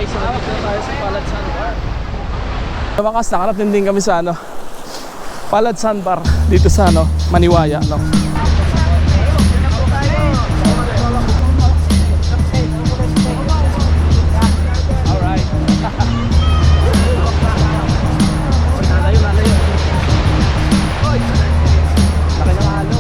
guys, nandito na tayo sa Palad Sandbar. Sa wakas, nakarating din kami sa Palad Sandbar dito sa Maniwaya, Alright. Lalayo. Hoy! Laki ng halo.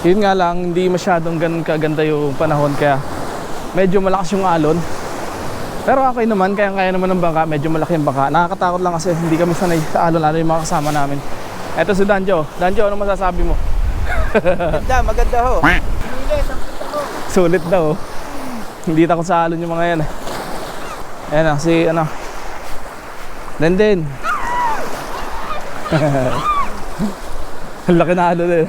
Yun nga lang, hindi masyadong ganun kaganda yung panahon, kaya medyo malakas yung alon. Pero okay naman, kaya naman ng bangka, medyo malaki yung bangka. Nakakatakot lang kasi hindi kami sanay sa alon, lalo yung mga kasama namin. Eto si Danjo. Danjo, ano masasabi mo? Maganda ho. Sulit daw. Hindi takot sa alon yung mga yan. Ayan si Denden. Ang laki na alon eh.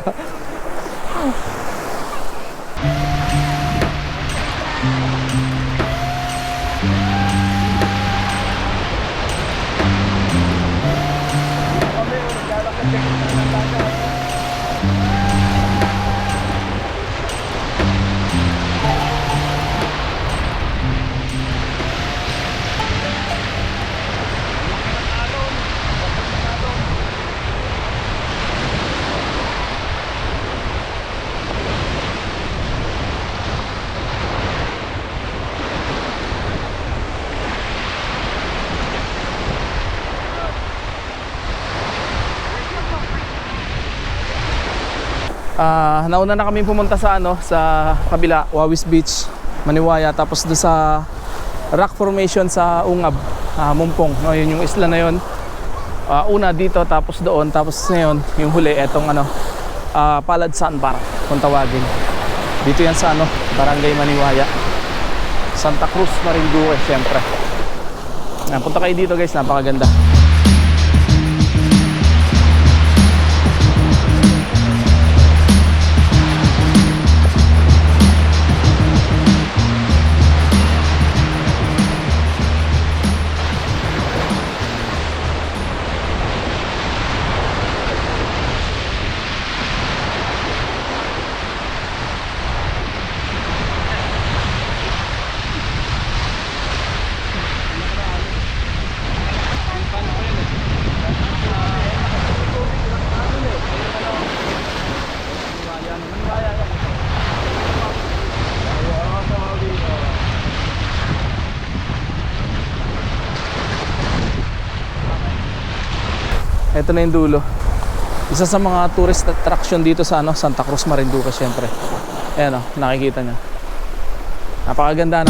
Nauna na kami pumunta sa sa kabila, Wawis Beach, Maniwaya, tapos doon sa rock formation sa Ungab, Mumpong. Yun yung isla na yun. Una dito, tapos doon, tapos ngayon yung huli etong Palad Sandbar kung tawagin. Dito yan sa Barangay Maniwaya, Santa Cruz, Marinduque, syempre. Punta kayo dito guys, napakaganda. Ito na yung dulo. Isa sa mga tourist attraction dito sa Santa Cruz, Marinduque, syempre. Ayan nakikita nyo. Napakaganda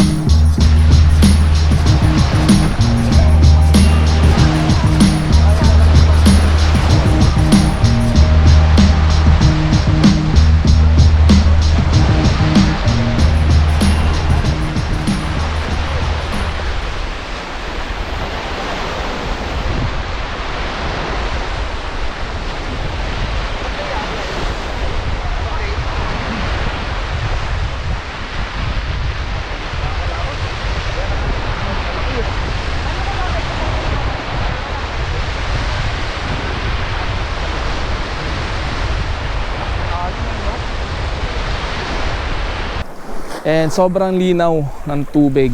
and sobrang linaw ng tubig.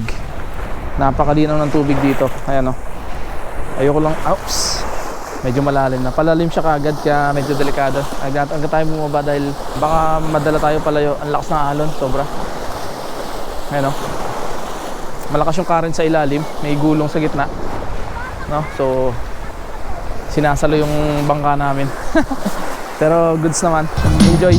Napakalinaw ng tubig dito. Ayan ayoko lang, medyo malalim na. Palalim siya kagad, kaya medyo delikado. Agad tayo bumaba dahil baka madala tayo palayo. Ang lakas ng alon, sobra. Ayan malakas yung current sa ilalim, may gulong sa gitna, so sinasalo yung bangka namin. Pero goods naman, enjoy.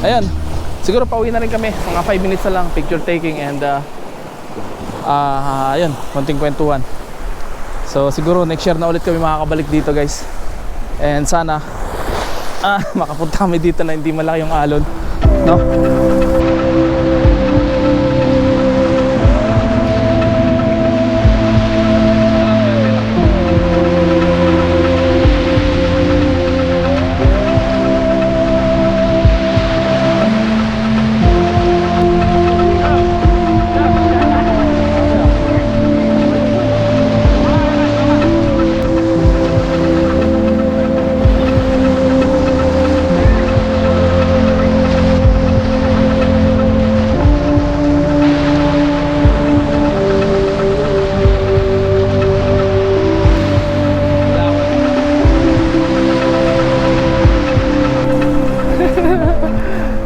Ayan, siguro pauwi na rin kami. Mga 5 minutes na lang, picture taking and ayun, konting kwentuhan. So siguro next year na ulit kami makakabalik dito guys. And sana makapunta kami dito na hindi malaki yung alon, no?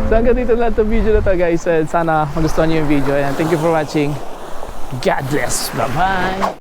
So hanggang dito na itong video na to guys, and sana magustuhan nyo yung video, and thank you for watching. God bless, bye bye.